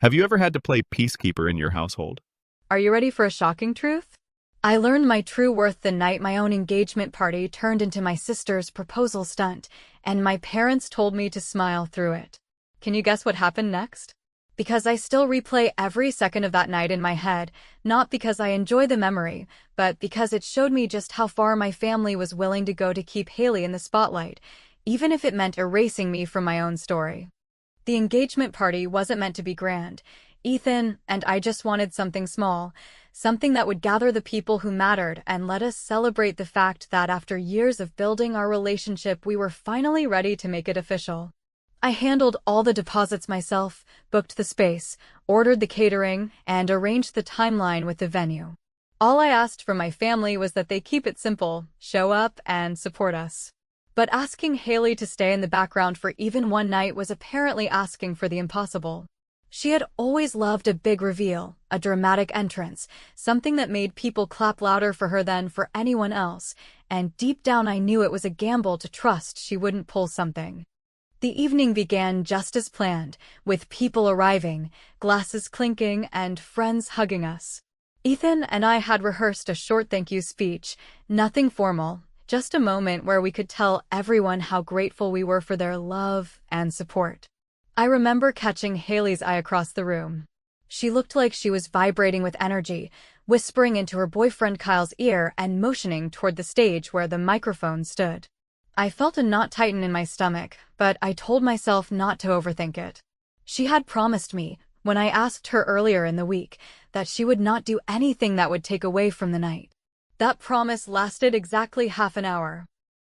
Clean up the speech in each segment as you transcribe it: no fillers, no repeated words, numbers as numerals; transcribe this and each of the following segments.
Have you ever had to play peacekeeper in your household? Are you ready for a shocking truth? I learned my true worth the night my own engagement party turned into my sister's proposal stunt, and my parents told me to smile through it. Can you guess what happened next? Because I still replay every second of that night in my head, not because I enjoy the memory, but because it showed me just how far my family was willing to go to keep Haley in the spotlight, even if it meant erasing me from my own story. The engagement party wasn't meant to be grand. Ethan and I just wanted something small, something that would gather the people who mattered and let us celebrate the fact that after years of building our relationship, we were finally ready to make it official. I handled all the deposits myself, booked the space, ordered the catering, and arranged the timeline with the venue. All I asked from my family was that they keep it simple, show up, and support us. But asking Haley to stay in the background for even one night was apparently asking for the impossible. She had always loved a big reveal, a dramatic entrance, something that made people clap louder for her than for anyone else, and deep down I knew it was a gamble to trust she wouldn't pull something. The evening began just as planned, with people arriving, glasses clinking, and friends hugging us. Ethan and I had rehearsed a short thank you speech, nothing formal, just a moment where we could tell everyone how grateful we were for their love and support. I remember catching Haley's eye across the room. She looked like she was vibrating with energy, whispering into her boyfriend Kyle's ear and motioning toward the stage where the microphone stood. I felt a knot tighten in my stomach, but I told myself not to overthink it. She had promised me, when I asked her earlier in the week, that she would not do anything that would take away from the night. That promise lasted exactly half an hour.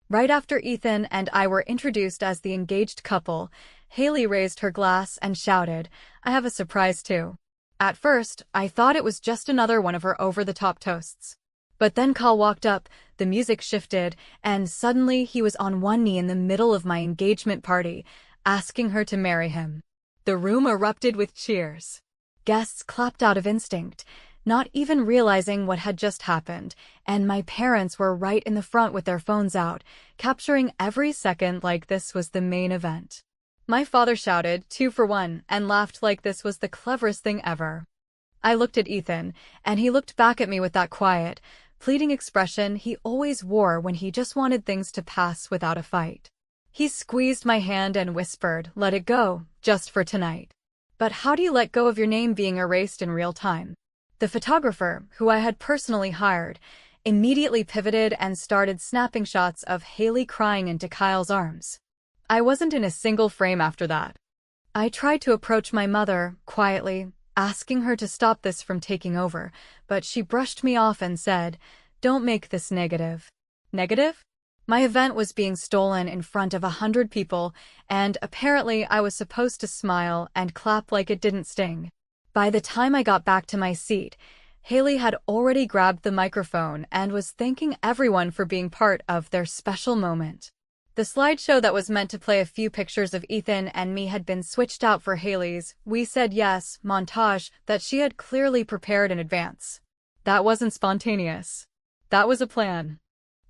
Right after Ethan and I were introduced as the engaged couple, Haley raised her glass and shouted, "I have a surprise too." At first, I thought it was just another one of her over-the-top toasts. But then Kyle walked up, the music shifted, and suddenly he was on one knee in the middle of my engagement party, asking her to marry him. The room erupted with cheers. Guests clapped out of instinct, not even realizing what had just happened, and my parents were right in the front with their phones out, capturing every second like this was the main event. My father shouted, "2 for 1, and laughed like this was the cleverest thing ever. I looked at Ethan, and he looked back at me with that quiet, pleading expression he always wore when he just wanted things to pass without a fight. He squeezed my hand and whispered, "Let it go, just for tonight." But how do you let go of your name being erased in real time? The photographer, who I had personally hired, immediately pivoted and started snapping shots of Haley crying into Kyle's arms. I wasn't in a single frame after that. I tried to approach my mother, quietly, asking her to stop this from taking over, but she brushed me off and said, "Don't make this negative." Negative? My event was being stolen in front of 100 people, and apparently I was supposed to smile and clap like it didn't sting. By the time I got back to my seat, Haley had already grabbed the microphone and was thanking everyone for being part of their special moment. The slideshow that was meant to play a few pictures of Ethan and me had been switched out for Haley's "We Said Yes" montage that she had clearly prepared in advance. That wasn't spontaneous. That was a plan.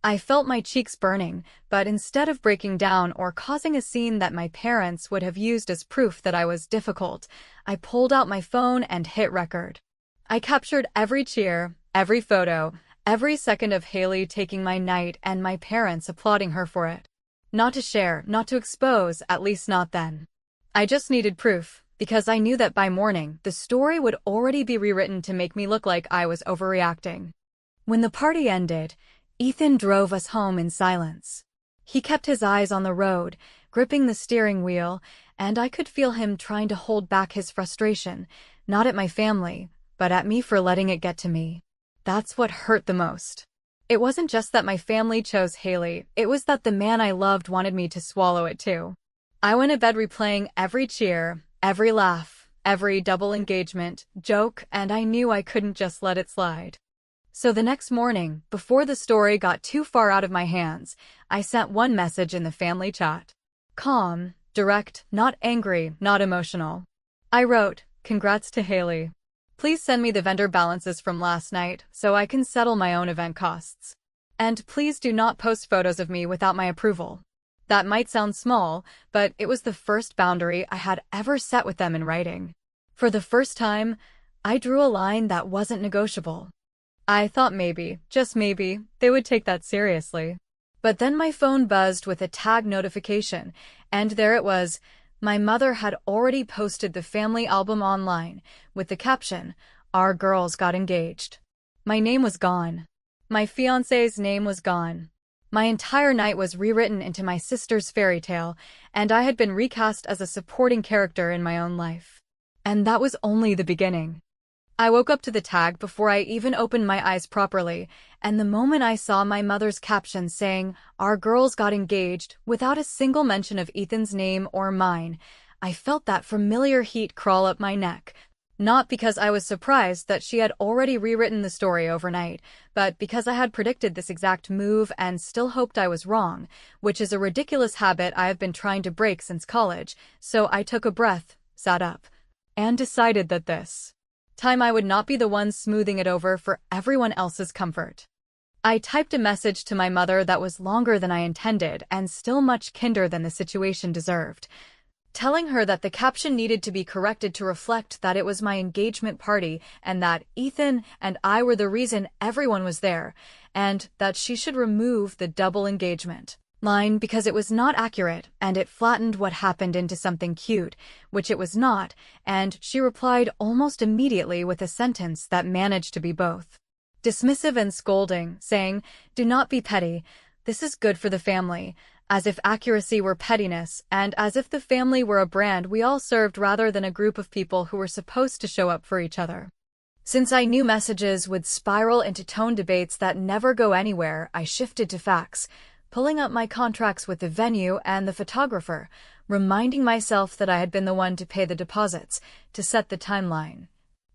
I felt my cheeks burning, but instead of breaking down or causing a scene that my parents would have used as proof that I was difficult, I pulled out my phone and hit record. I captured every cheer, every photo, every second of Haley taking my night and my parents applauding her for it. Not to share, not to expose, at least not then. I just needed proof, because I knew that by morning, the story would already be rewritten to make me look like I was overreacting. When the party ended, Ethan drove us home in silence. He kept his eyes on the road, gripping the steering wheel, and I could feel him trying to hold back his frustration, not at my family, but at me for letting it get to me. That's what hurt the most. It wasn't just that my family chose Haley, it was that the man I loved wanted me to swallow it too. I went to bed replaying every cheer, every laugh, every double engagement, joke, and I knew I couldn't just let it slide. So the next morning, before the story got too far out of my hands, I sent one message in the family chat. Calm, direct, not angry, not emotional. I wrote, "Congrats to Haley. Please send me the vendor balances from last night so I can settle my own event costs. And please do not post photos of me without my approval." That might sound small, but it was the first boundary I had ever set with them in writing. For the first time, I drew a line that wasn't negotiable. I thought maybe, just maybe, they would take that seriously. But then my phone buzzed with a tag notification, and there it was. My mother had already posted the family album online, with the caption, "Our girls got engaged." My name was gone. My fiancé's name was gone. My entire night was rewritten into my sister's fairy tale, and I had been recast as a supporting character in my own life. And that was only the beginning. I woke up to the tag before I even opened my eyes properly, and the moment I saw my mother's caption saying, "Our girls got engaged," without a single mention of Ethan's name or mine, I felt that familiar heat crawl up my neck. Not because I was surprised that she had already rewritten the story overnight, but because I had predicted this exact move and still hoped I was wrong, which is a ridiculous habit I have been trying to break since college. So I took a breath, sat up, and decided that this time I would not be the one smoothing it over for everyone else's comfort. I typed a message to my mother that was longer than I intended and still much kinder than the situation deserved, telling her that the caption needed to be corrected to reflect that it was my engagement party and that Ethan and I were the reason everyone was there, and that she should remove the double engagement line because it was not accurate and it flattened what happened into something cute, which it was not, and she replied almost immediately with a sentence that managed to be both dismissive and scolding, saying, "Do not be petty. This is good for the family," as if accuracy were pettiness, and as if the family were a brand we all served rather than a group of people who were supposed to show up for each other. Since I knew messages would spiral into tone debates that never go anywhere, I shifted to facts, pulling up my contracts with the venue and the photographer, reminding myself that I had been the one to pay the deposits, to set the timeline,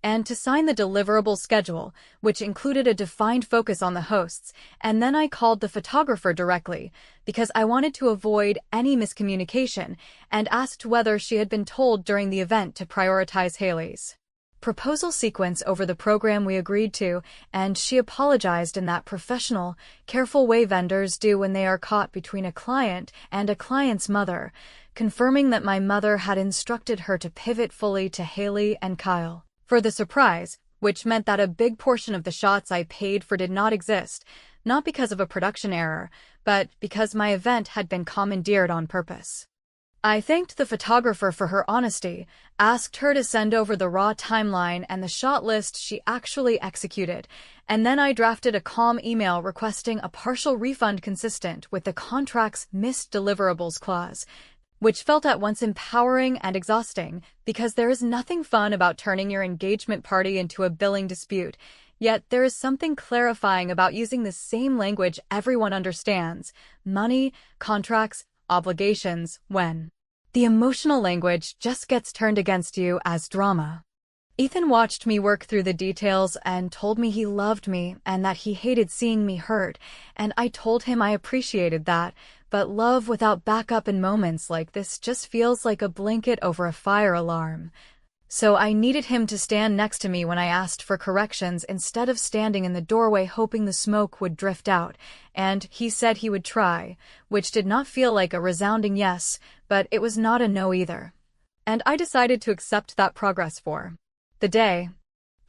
and to sign the deliverable schedule, which included a defined focus on the hosts, and then I called the photographer directly, because I wanted to avoid any miscommunication, and asked whether she had been told during the event to prioritize Haley's proposal sequence over the program we agreed to, and she apologized in that professional, careful way vendors do when they are caught between a client and a client's mother, confirming that my mother had instructed her to pivot fully to Haley and Kyle for the surprise, which meant that a big portion of the shots I paid for did not exist, not because of a production error, but because my event had been commandeered on purpose. I thanked the photographer for her honesty, asked her to send over the raw timeline and the shot list she actually executed, and then I drafted a calm email requesting a partial refund consistent with the contract's missed deliverables clause, which felt at once empowering and exhausting, because there is nothing fun about turning your engagement party into a billing dispute, yet there is something clarifying about using the same language everyone understands: money, contracts, obligations, when the emotional language just gets turned against you as drama. Ethan watched me work through the details and told me he loved me and that he hated seeing me hurt, and I told him I appreciated that, but love without backup in moments like this just feels like a blanket over a fire alarm. So I needed him to stand next to me when I asked for corrections instead of standing in the doorway hoping the smoke would drift out, and he said he would try, which did not feel like a resounding yes, but it was not a no either. And I decided to accept that progress for the day.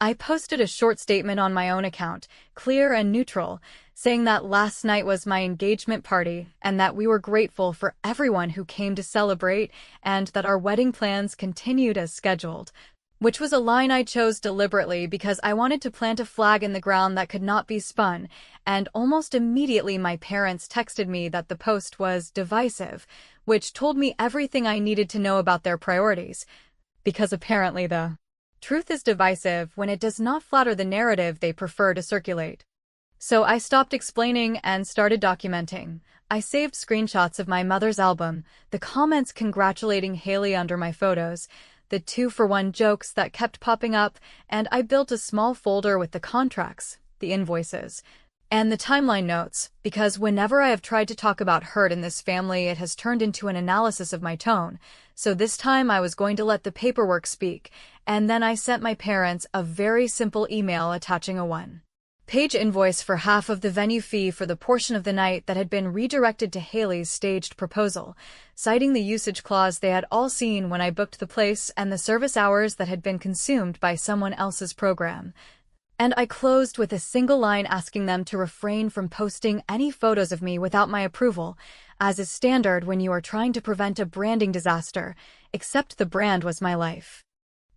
I posted a short statement on my own account, clear and neutral, saying that last night was my engagement party and that we were grateful for everyone who came to celebrate and that our wedding plans continued as scheduled, which was a line I chose deliberately because I wanted to plant a flag in the ground that could not be spun, and almost immediately my parents texted me that the post was divisive, which told me everything I needed to know about their priorities, because apparently the truth is divisive when it does not flatter the narrative they prefer to circulate. So I stopped explaining and started documenting. I saved screenshots of my mother's album, the comments congratulating Haley under my photos, the 2-for-1 jokes that kept popping up, and I built a small folder with the contracts, the invoices, and the timeline notes, because whenever I have tried to talk about hurt in this family, it has turned into an analysis of my tone. So this time I was going to let the paperwork speak, and then I sent my parents a very simple email attaching a 1 Page invoice for half of the venue fee for the portion of the night that had been redirected to Haley's staged proposal, citing the usage clause they had all seen when I booked the place and the service hours that had been consumed by someone else's program. And I closed with a single line asking them to refrain from posting any photos of me without my approval, as is standard when you are trying to prevent a branding disaster, except the brand was my life.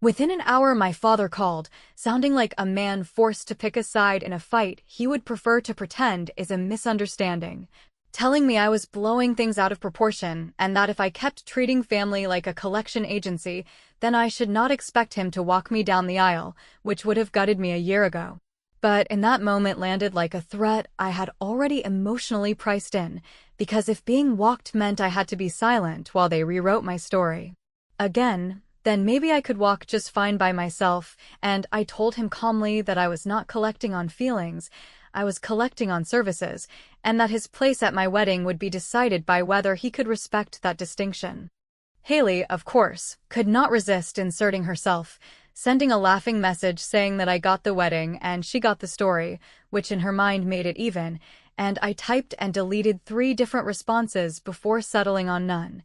Within an hour my father called, sounding like a man forced to pick a side in a fight he would prefer to pretend is a misunderstanding, telling me I was blowing things out of proportion and that if I kept treating family like a collection agency, then I should not expect him to walk me down the aisle, which would have gutted me a year ago. But in that moment landed like a threat I had already emotionally priced in, because if being walked meant I had to be silent while they rewrote my story again, then maybe I could walk just fine by myself, and I told him calmly that I was not collecting on feelings, I was collecting on services, and that his place at my wedding would be decided by whether he could respect that distinction. Haley, of course, could not resist inserting herself, sending a laughing message saying that I got the wedding and she got the story, which in her mind made it even, and I typed and deleted 3 different responses before settling on none.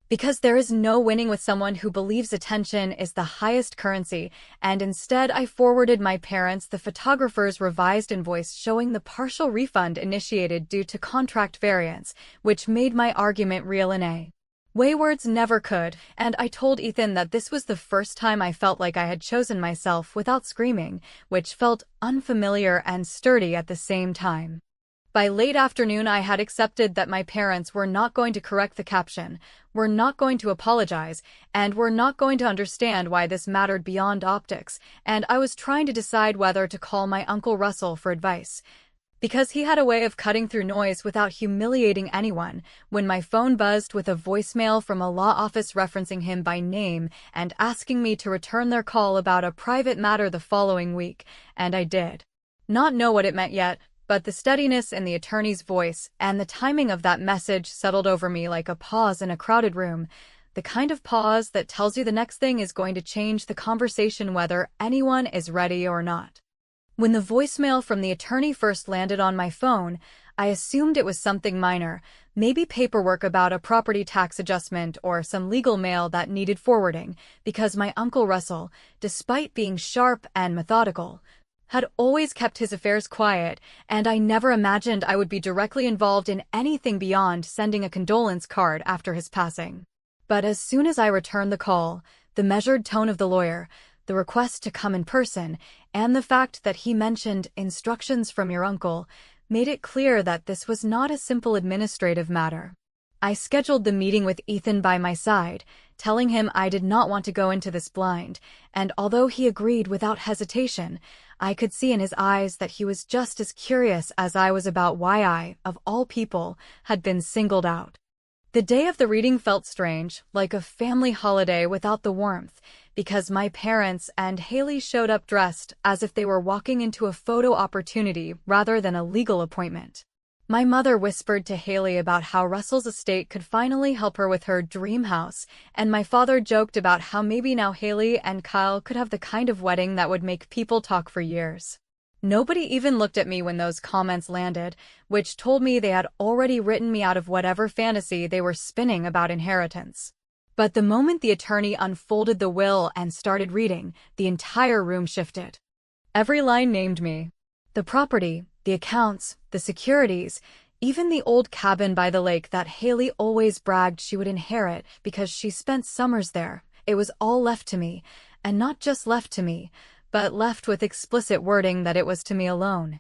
Because there is no winning with someone who believes attention is the highest currency, and instead I forwarded my parents the photographer's revised invoice showing the partial refund initiated due to contract variance, which made my argument real in a way words never could, and I told Ethan that this was the first time I felt like I had chosen myself without screaming, which felt unfamiliar and sturdy at the same time. By late afternoon I had accepted that my parents were not going to correct the caption, were not going to apologize, and were not going to understand why this mattered beyond optics, and I was trying to decide whether to call my Uncle Russell for advice. Because he had a way of cutting through noise without humiliating anyone, when my phone buzzed with a voicemail from a law office referencing him by name and asking me to return their call about a private matter the following week, and I did not know what it meant yet, but the steadiness in the attorney's voice and the timing of that message settled over me like a pause in a crowded room, the kind of pause that tells you the next thing is going to change the conversation whether anyone is ready or not. When the voicemail from the attorney first landed on my phone, I assumed it was something minor, maybe paperwork about a property tax adjustment or some legal mail that needed forwarding, because my Uncle Russell, despite being sharp and methodical, had always kept his affairs quiet, and I never imagined I would be directly involved in anything beyond sending a condolence card after his passing. But as soon as I returned the call, the measured tone of the lawyer, the request to come in person, and the fact that he mentioned instructions from your uncle, made it clear that this was not a simple administrative matter. I scheduled the meeting with Ethan by my side, telling him I did not want to go into this blind, and although he agreed without hesitation, I could see in his eyes that he was just as curious as I was about why I, of all people, had been singled out. The day of the reading felt strange, like a family holiday without the warmth, because my parents and Haley showed up dressed as if they were walking into a photo opportunity rather than a legal appointment. My mother whispered to Haley about how Russell's estate could finally help her with her dream house, and my father joked about how maybe now Haley and Kyle could have the kind of wedding that would make people talk for years. Nobody even looked at me when those comments landed, which told me they had already written me out of whatever fantasy they were spinning about inheritance. But the moment the attorney unfolded the will and started reading, the entire room shifted. Every line named me. The property, the accounts, the securities, even the old cabin by the lake that Haley always bragged she would inherit because she spent summers there. It was all left to me, and not just left to me, but left with explicit wording that it was to me alone,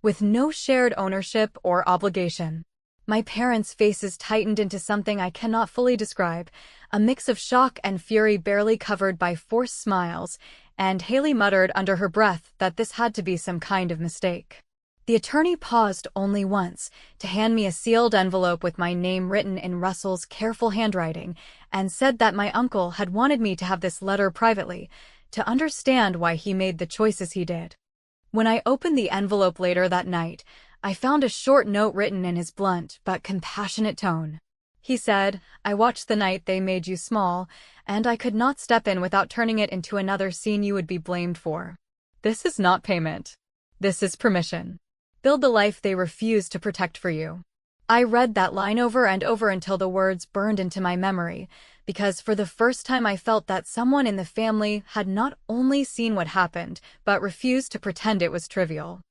with no shared ownership or obligation. My parents' faces tightened into something I cannot fully describe, a mix of shock and fury barely covered by forced smiles, and Haley muttered under her breath that this had to be some kind of mistake. The attorney paused only once to hand me a sealed envelope with my name written in Russell's careful handwriting, and said that my uncle had wanted me to have this letter privately, to understand why he made the choices he did. When I opened the envelope later that night, I found a short note written in his blunt but compassionate tone. He said, "I watched the night they made you small, and I could not step in without turning it into another scene you would be blamed for. This is not payment. This is permission. Build the life they refuse to protect for you. I read that line over and over until the words burned into my memory, because for the first time I felt that someone in the family had not only seen what happened, but refused to pretend it was trivial.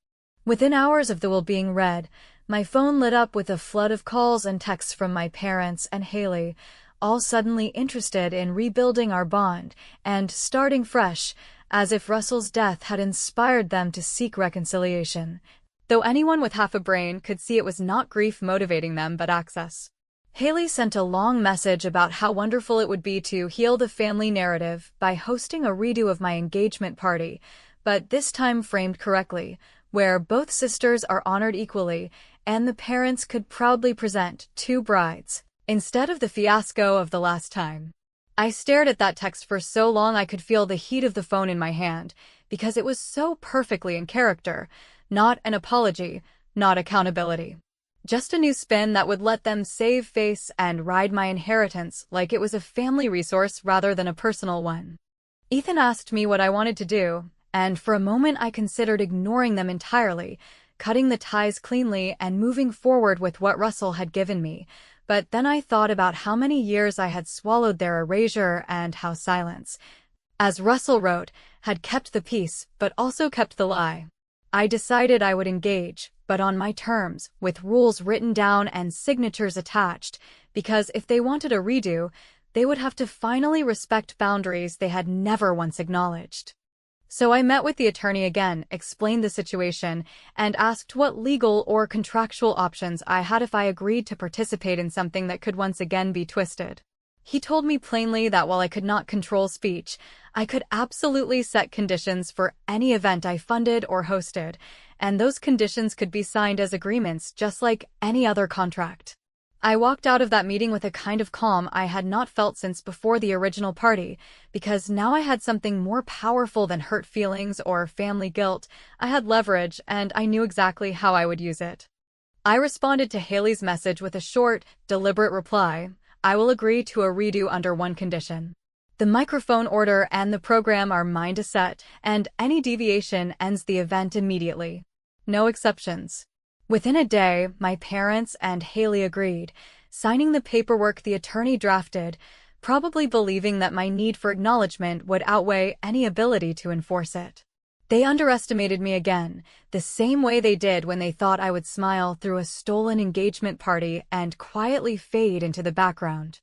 Within hours of the will being read, my phone lit up with a flood of calls and texts from my parents and Haley, all suddenly interested in rebuilding our bond and starting fresh, as if Russell's death had inspired them to seek reconciliation. Though anyone with half a brain could see it was not grief motivating them but access. Haley sent a long message about how wonderful it would be to heal the family narrative by hosting a redo of my engagement party, but this time framed correctly, where both sisters are honored equally and the parents could proudly present two brides, instead of the fiasco of the last time. I stared at that text for so long I could feel the heat of the phone in my hand, because it was so perfectly in character. Not an apology, not accountability. Just a new spin that would let them save face and ride my inheritance like it was a family resource rather than a personal one. Ethan asked me what I wanted to do, and for a moment I considered ignoring them entirely, cutting the ties cleanly and moving forward with what Russell had given me. But then I thought about how many years I had swallowed their erasure and how silence, as Russell wrote, had kept the peace but also kept the lie. I decided I would engage, but on my terms, with rules written down and signatures attached, because if they wanted a redo, they would have to finally respect boundaries they had never once acknowledged. So I met with the attorney again, explained the situation, and asked what legal or contractual options I had if I agreed to participate in something that could once again be twisted. He told me plainly that while I could not control speech, I could absolutely set conditions for any event I funded or hosted, and those conditions could be signed as agreements just like any other contract. I walked out of that meeting with a kind of calm I had not felt since before the original party, because now I had something more powerful than hurt feelings or family guilt. I had leverage, and I knew exactly how I would use it. I responded to Haley's message with a short, deliberate reply. I will agree to a redo under one condition. The microphone order and the program are mine to set, and any deviation ends the event immediately. No exceptions. Within a day, my parents and Haley agreed, signing the paperwork the attorney drafted, probably believing that my need for acknowledgement would outweigh any ability to enforce it. They underestimated me again, the same way they did when they thought I would smile through a stolen engagement party and quietly fade into the background.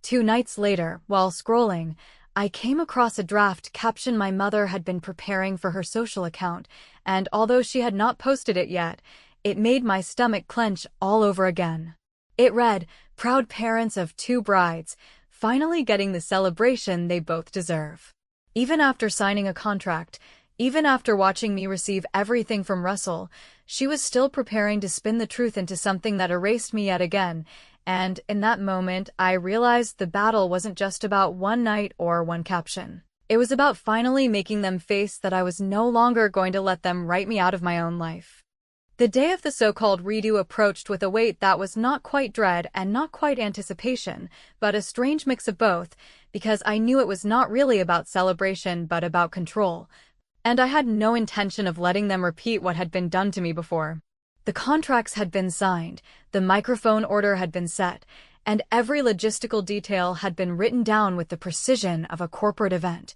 2 nights later, while scrolling, I came across a draft caption my mother had been preparing for her social account, and although she had not posted it yet, it made my stomach clench all over again. It read, "Proud parents of 2 brides, finally getting the celebration they both deserve." Even after signing a contract, even after watching me receive everything from Russell, she was still preparing to spin the truth into something that erased me yet again, and in that moment I realized the battle wasn't just about one night or one caption. It was about finally making them face that I was no longer going to let them write me out of my own life. The day of the so-called redo approached with a weight that was not quite dread and not quite anticipation, but a strange mix of both, because I knew it was not really about celebration but about control, and I had no intention of letting them repeat what had been done to me before. The contracts had been signed, the microphone order had been set, and every logistical detail had been written down with the precision of a corporate event.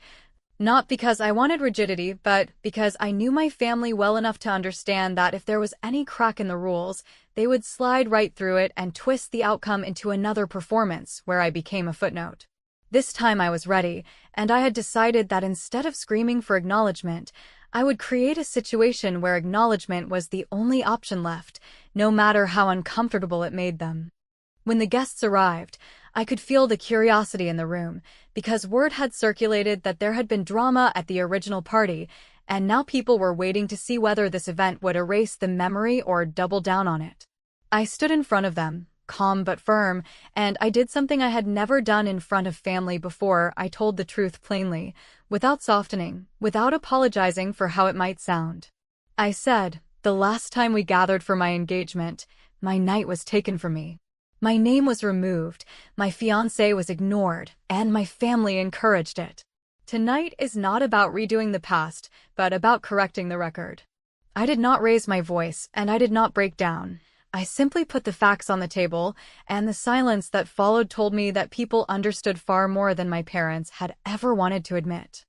Not because I wanted rigidity, but because I knew my family well enough to understand that if there was any crack in the rules, they would slide right through it and twist the outcome into another performance where I became a footnote. This time I was ready, and I had decided that instead of screaming for acknowledgement, I would create a situation where acknowledgement was the only option left, no matter how uncomfortable it made them. When the guests arrived, I could feel the curiosity in the room, because word had circulated that there had been drama at the original party, and now people were waiting to see whether this event would erase the memory or double down on it. I stood in front of them, calm but firm, and I did something I had never done in front of family before. I told the truth plainly, without softening, without apologizing for how it might sound. I said, the last time we gathered for my engagement, my night was taken from me. My name was removed, my fiancé was ignored, and my family encouraged it. Tonight is not about redoing the past, but about correcting the record. I did not raise my voice, and I did not break down. I simply put the facts on the table, and the silence that followed told me that people understood far more than my parents had ever wanted to admit.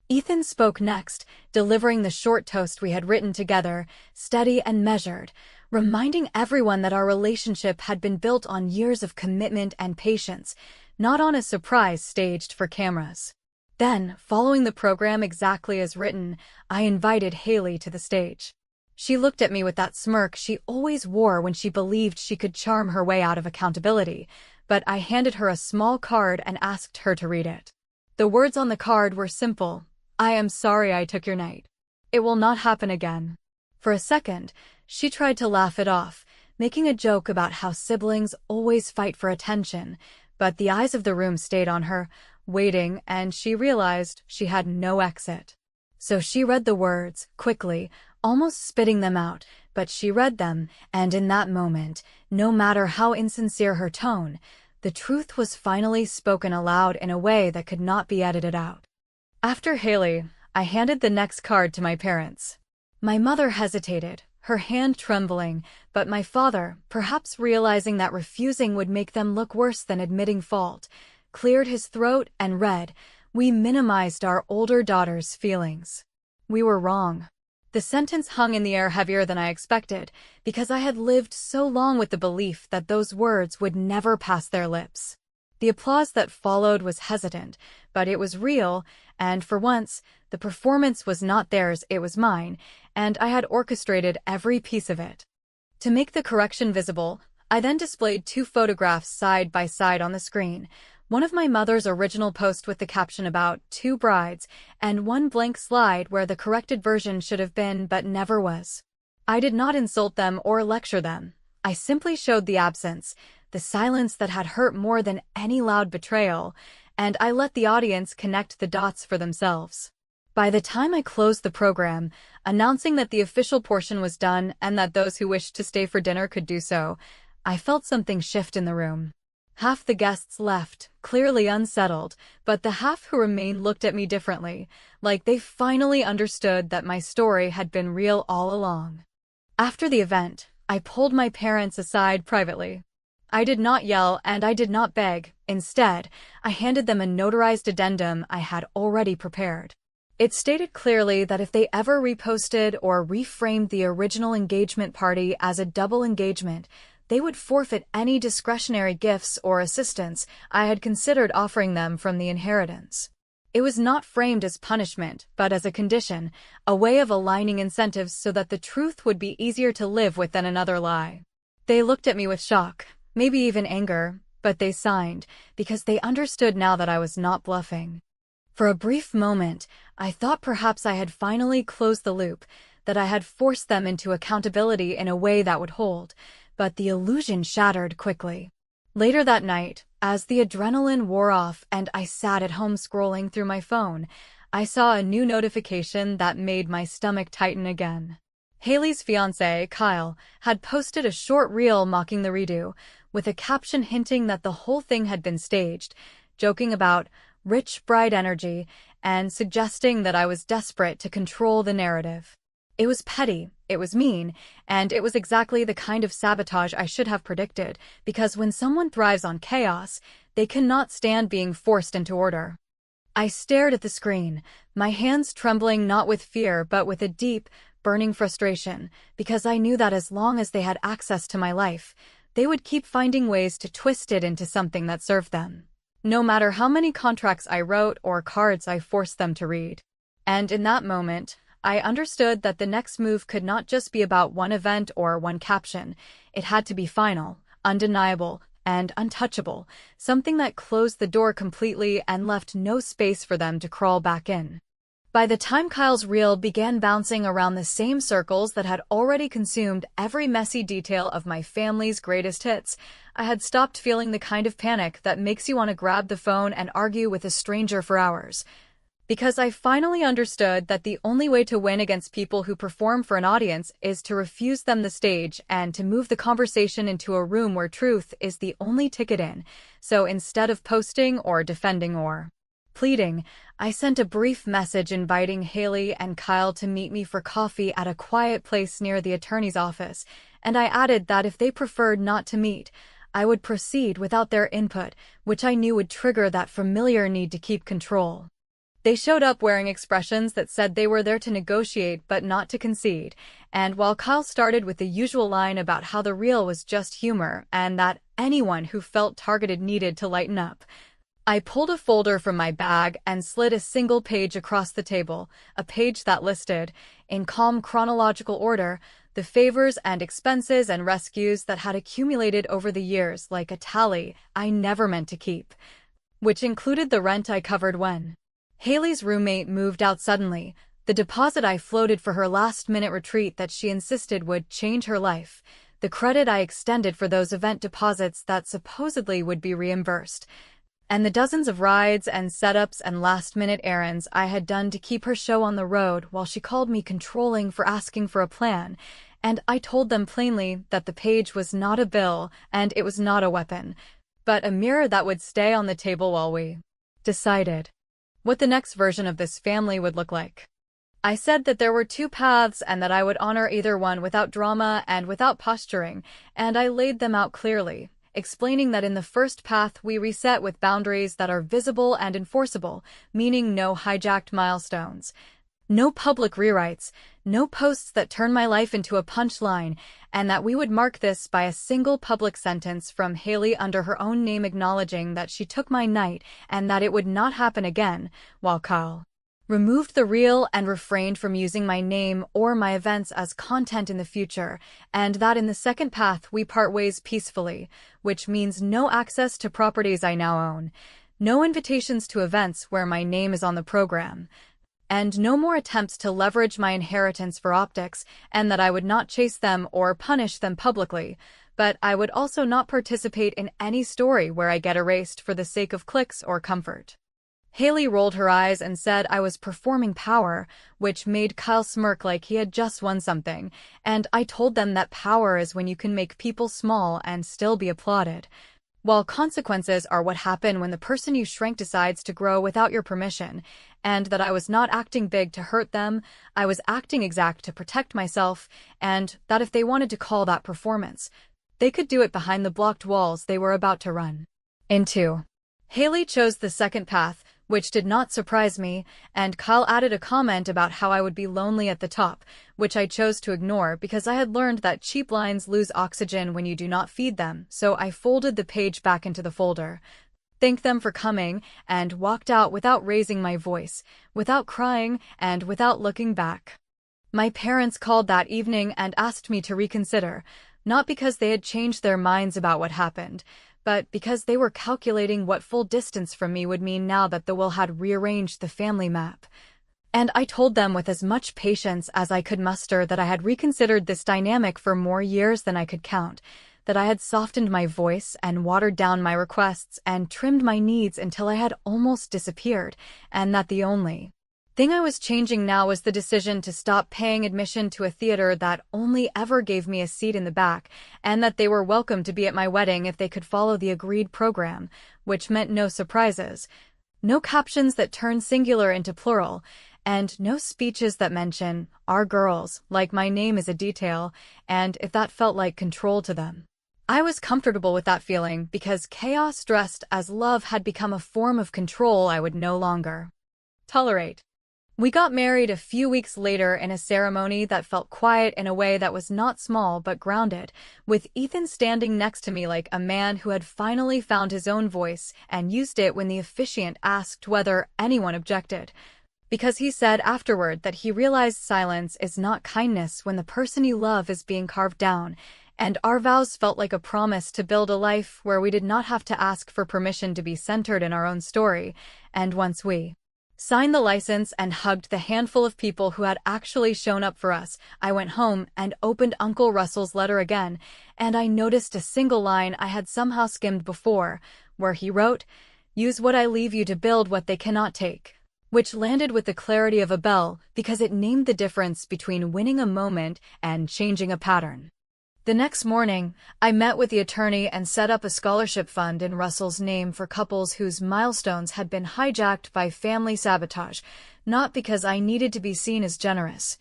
Ethan spoke next, delivering the short toast we had written together, steady and measured, reminding everyone that our relationship had been built on years of commitment and patience, not on a surprise staged for cameras. Then, following the program exactly as written, I invited Haley to the stage. She looked at me with that smirk she always wore when she believed she could charm her way out of accountability, but I handed her a small card and asked her to read it. The words on the card were simple: "I am sorry I took your night. It will not happen again." For a second, she tried to laugh it off, making a joke about how siblings always fight for attention, but the eyes of the room stayed on her, waiting, and she realized she had no exit. So she read the words, quickly, almost spitting them out, but she read them, and in that moment, no matter how insincere her tone, the truth was finally spoken aloud in a way that could not be edited out. After Haley, I handed the next card to my parents. My mother hesitated, her hand trembling, but my father, perhaps realizing that refusing would make them look worse than admitting fault, cleared his throat and read, "We minimized our older daughter's feelings. We were wrong." The sentence hung in the air heavier than I expected, because I had lived so long with the belief that those words would never pass their lips. The applause that followed was hesitant, but it was real, and for once, the performance was not theirs, it was mine, and I had orchestrated every piece of it. To make the correction visible, I then displayed 2 photographs side by side on the screen, one of my mother's original post with the caption about 2 brides, and one blank slide where the corrected version should have been but never was. I did not insult them or lecture them. I simply showed the absence, the silence that had hurt more than any loud betrayal, and I let the audience connect the dots for themselves. By the time I closed the program, announcing that the official portion was done and that those who wished to stay for dinner could do so, I felt something shift in the room. Half the guests left, clearly unsettled, but the half who remained looked at me differently, like they finally understood that my story had been real all along. After the event, I pulled my parents aside privately. I did not yell and I did not beg. Instead, I handed them a notarized addendum I had already prepared. It stated clearly that if they ever reposted or reframed the original engagement party as a double engagement, they would forfeit any discretionary gifts or assistance I had considered offering them from the inheritance. It was not framed as punishment, but as a condition, a way of aligning incentives so that the truth would be easier to live with than another lie. They looked at me with shock, maybe even anger, but they signed, because they understood now that I was not bluffing. For a brief moment, I thought perhaps I had finally closed the loop, that I had forced them into accountability in a way that would hold, but the illusion shattered quickly. Later that night, as the adrenaline wore off and I sat at home scrolling through my phone, I saw a new notification that made my stomach tighten again. Haley's fiancé, Kyle, had posted a short reel mocking the redo, with a caption hinting that the whole thing had been staged, joking about rich bride energy and suggesting that I was desperate to control the narrative. It was petty, it was mean, and it was exactly the kind of sabotage I should have predicted, because when someone thrives on chaos, they cannot stand being forced into order. I stared at the screen, my hands trembling not with fear but with a deep, burning frustration, because I knew that as long as they had access to my life, they would keep finding ways to twist it into something that served them. No matter how many contracts I wrote or cards I forced them to read. And in that moment, I understood that the next move could not just be about one event or one caption. It had to be final, undeniable, and untouchable, something that closed the door completely and left no space for them to crawl back in. By the time Kyle's reel began bouncing around the same circles that had already consumed every messy detail of my family's greatest hits, I had stopped feeling the kind of panic that makes you want to grab the phone and argue with a stranger for hours. Because I finally understood that the only way to win against people who perform for an audience is to refuse them the stage and to move the conversation into a room where truth is the only ticket in. So instead of posting or defending or pleading, I sent a brief message inviting Haley and Kyle to meet me for coffee at a quiet place near the attorney's office, and I added that if they preferred not to meet, I would proceed without their input, which I knew would trigger that familiar need to keep control. They showed up wearing expressions that said they were there to negotiate but not to concede, and while Kyle started with the usual line about how the real was just humor and that anyone who felt targeted needed to lighten up, I pulled a folder from my bag and slid a single page across the table, a page that listed, in calm chronological order, the favors and expenses and rescues that had accumulated over the years like a tally I never meant to keep, which included the rent I covered when Haley's roommate moved out suddenly, the deposit I floated for her last-minute retreat that she insisted would change her life, the credit I extended for those event deposits that supposedly would be reimbursed, and the dozens of rides and setups and last-minute errands I had done to keep her show on the road while she called me controlling for asking for a plan, and I told them plainly that the page was not a bill and it was not a weapon, but a mirror that would stay on the table while we decided what the next version of this family would look like. I said that there were two paths and that I would honor either one without drama and without posturing, and I laid them out clearly, explaining that in the first path we reset with boundaries that are visible and enforceable, meaning no hijacked milestones, no public rewrites, no posts that turn my life into a punchline, and that we would mark this by a single public sentence from Haley under her own name acknowledging that she took my night and that it would not happen again, while Kyle removed the real and refrained from using my name or my events as content in the future, and that in the second path we part ways peacefully, which means no access to properties I now own, no invitations to events where my name is on the program, and no more attempts to leverage my inheritance for optics, and that I would not chase them or punish them publicly, but I would also not participate in any story where I get erased for the sake of clicks or comfort. Haley rolled her eyes and said I was performing power, which made Kyle smirk like he had just won something, and I told them that power is when you can make people small and still be applauded, while consequences are what happen when the person you shrank decides to grow without your permission, and that I was not acting big to hurt them, I was acting exact to protect myself, and that if they wanted to call that performance, they could do it behind the blocked walls they were about to run into. Haley chose the second path, which did not surprise me, and Kyle added a comment about how I would be lonely at the top, which I chose to ignore because I had learned that cheap lines lose oxygen when you do not feed them, so I folded the page back into the folder, thanked them for coming, and walked out without raising my voice, without crying, and without looking back. My parents called that evening and asked me to reconsider, not because they had changed their minds about what happened, but because they were calculating what full distance from me would mean now that the will had rearranged the family map. And I told them with as much patience as I could muster that I had reconsidered this dynamic for more years than I could count, that I had softened my voice and watered down my requests and trimmed my needs until I had almost disappeared, and that the only thing I was changing now was the decision to stop paying admission to a theater that only ever gave me a seat in the back, and that they were welcome to be at my wedding if they could follow the agreed program, which meant no surprises, no captions that turn singular into plural, and no speeches that mention our girls, like my name is a detail, and if that felt like control to them. I was comfortable with that feeling because chaos dressed as love had become a form of control I would no longer tolerate. We got married a few weeks later in a ceremony that felt quiet in a way that was not small but grounded, with Ethan standing next to me like a man who had finally found his own voice and used it when the officiant asked whether anyone objected. Because he said afterward that he realized silence is not kindness when the person you love is being carved down, and our vows felt like a promise to build a life where we did not have to ask for permission to be centered in our own story, and once we signed the license and hugged the handful of people who had actually shown up for us, I went home and opened Uncle Russell's letter again, and I noticed a single line I had somehow skimmed before, where he wrote, "Use what I leave you to build what they cannot take," which landed with the clarity of a bell because it named the difference between winning a moment and changing a pattern. The next morning, I met with the attorney and set up a scholarship fund in Russell's name for couples whose milestones had been hijacked by family sabotage, not because I needed to be seen as generous,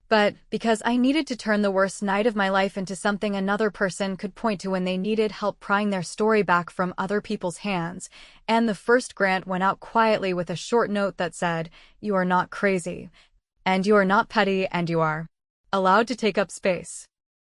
but because I needed to turn the worst night of my life into something another person could point to when they needed help prying their story back from other people's hands. And the first grant went out quietly with a short note that said, "You are not crazy, and you are not petty, and you are allowed to take up space."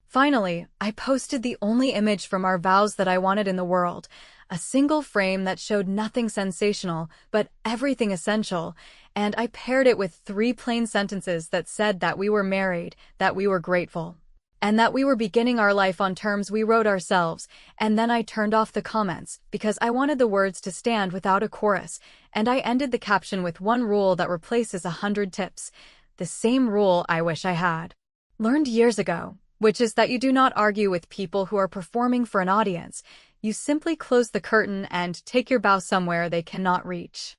Finally, I posted the only image from our vows that I wanted in the world, a single frame that showed nothing sensational, but everything essential, and I paired it with 3 plain sentences that said that we were married, that we were grateful, and that we were beginning our life on terms we wrote ourselves. And then I turned off the comments, because I wanted the words to stand without a chorus, and I ended the caption with one rule that replaces 100 tips, the same rule I wish I had learned years ago, which is that you do not argue with people who are performing for an audience. You simply close the curtain and take your bow somewhere they cannot reach.